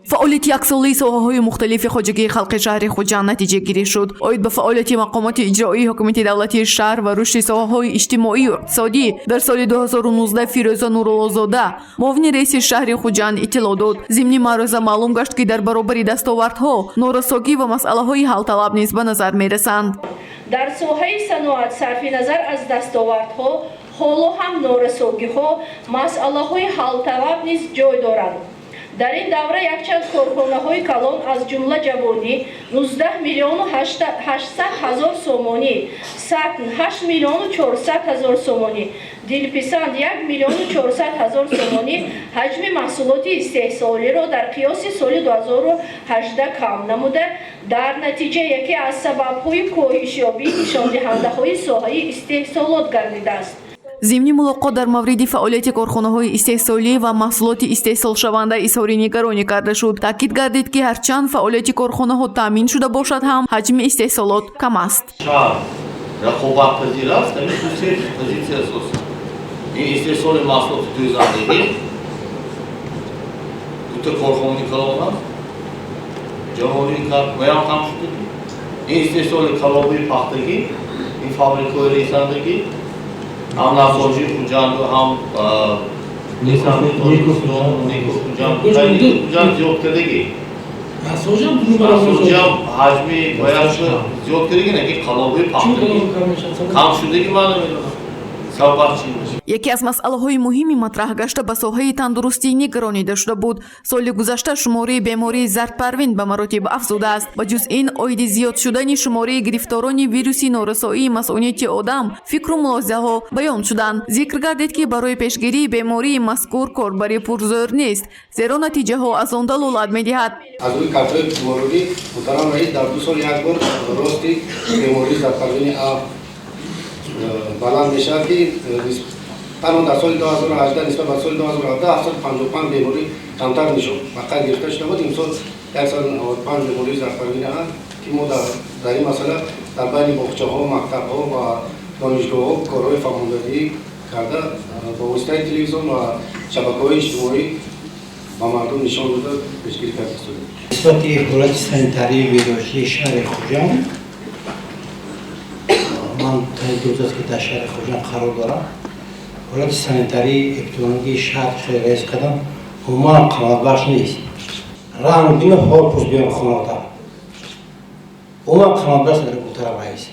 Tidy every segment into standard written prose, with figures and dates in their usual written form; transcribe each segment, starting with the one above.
فعالیت یکساله ساحه‌های مختلف خواجگی خلق شهر خوجند نتیجه گیری شد. اید به فعالیت مقامات اجرایی حکومت دولتی شهر و رشد ساحه‌های اجتماعی و اقتصادی در سال 2019 فیروزه نورالله‌زاده معاون رئیس شهر خوجند اطلاع داد. ضمن معرضه معلوم گشت که در برابر دستاوردها نورساگی و مسئله‌های حل طلب نیز به نظر می‌رسند. در ساحه صنعت صرف نظر از دستاوردها حالا هم نورساگی‌ها مسئله‌های حل طلب نیز جای دارند. در این دوره یکچند کارخانه‌های کلان از جمله جوانی 19 میلیون و 800 هزار سومانی، سکن 8 میلیون و 400 هزار سومانی، دلپسند 1 میلیون و 400 هزار سومانی حجم محصولات استحصالی را در قیاس سال 2018 کم نموده، در نتیجه یکی از سبب‌های کاهش یابی نشاندهنده‌های ساحه استحصالات گردیده است. ضمن ملاقات در مورد فعالیت کارخانه‌های استحصالی و محصولات استحصال شونده اظهار نگرانی کرده شد. تاکید گردید که هرچند فعالیت کارخانه‌ها تامین شده باشد هم حجم استحصالات کم است. شهر رقابت‌پذیر است، یعنی توی پوزیسیون است. این استحصال محصولات توی زندگی تو کارخانه کلان است. جوانی کار میان کم شده. این استحصال کالابی پختگی، این فابریک‌های ریساندگی هم نساجی خوجند و هم نیکو خوجند زیاد کردگی نساجی هم حجمی باید زیاد کردگی نگه کلابی پختگی کم شدگی من نمیدونم سبب چی باشه. یکی از مسئله‌های مهمی مطرح گشته به ساحه تندرستی نگرانیده شده بود. سال گذشته شماره بیماری زردپروین به مراتب افزوده است. به جز این عاید زیاد شدن شماره گرفتاران ویروس نورسایی مسئولیت آدم فکر و ملاحظه‌ها بیان شدند. ذکر گردید که برای پیشگیری بیماری مذکور کاربری پرزور نیست، زیرا نتیجه ها از آن دلالت می‌دهد. از روی کارت‌های بیماری محترم رئیس در 2 سال یک بار راستی بیماری زردپروین بلند میشه که تنها در سال 2018 نسبت به سال 2017 755 بیماری کمتر میشد. فقط گرفته شده بود. امسال 195 بیماری زردپروین هست که ما در این مسئله در بین باغچه‌ها، مکتب‌ها و دانشگاه‌ها کارهای فرماندهی کرده با واسطه تلویزیون و شبکه‌های اجتماعی با مردم نشان داده پیشگیری کرده است. نسبت حالت سانیتاری ویروسی شهر خوجند من تا روز است که در شهر خوجند قرار دارم. حالت سانیتاری اپیدمیولوژی شهر خیلی رئیس کدام عموما قانع بخش نیست. راه بین حال پوش بیان خانواده عموما قانع بخش نمی‌تونه رئیس.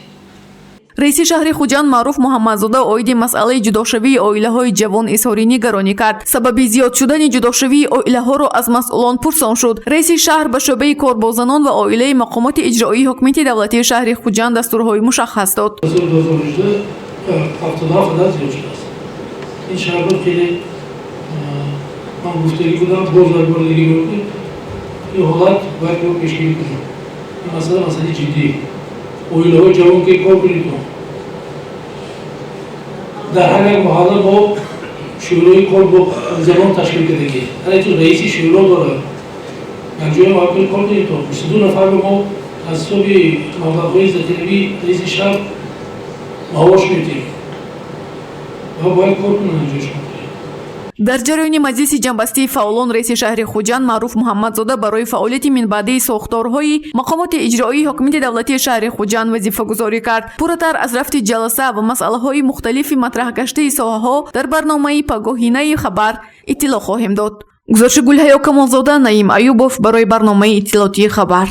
رئیس شهر خوجند معروف محمدزاده عاید مسئله جداشوی عائله‌های جوان اظهار نگرانی کرد. سبب زیاد شدن جداشوی عائله‌ها را از مسئولان پرسان شد. رئیس شهر به شعبه کاربازان و عائله مقامات اجرایی حکومت دولتی شهر خوجند دستورهای مشخص داد. سال 2018 77 عدد زیاد شده است. این شهر رو خیلی من گفتگی بودم باز در بار دیگه میگم این حالت باید رو پیشگیری کنیم. این مسئله جدی عائله‌های جوان که کار کنید در هر یک محله با شورای کار با زبان تشکیل کردگی. هر تو رئیس شورا داره. یک جای محل کار کنید تو 22 نفر به ما از صبح مبلغ‌های زدنوی رئیس شهر معاش میدیم. و باید کار کنن اینجاش. در جریان مجلس جنبستی فعالان رئیس شهر خوجند معروف محمدزاده برای فعالیت من بعدی ساختارهای مقامات اجرایی حکومت دولتی شهر خوجند وظیفه گذاری کرد. پورتر از رفت جلسه و مسئله‌های مختلف مطرح گشته ساحه‌ها در برنامه پگاهینه خبر اطلاع خواهیم داد. گزارش گلحیا کمالزاده، نعیم ایوبов برای برنامه اطلاعاتی خبر.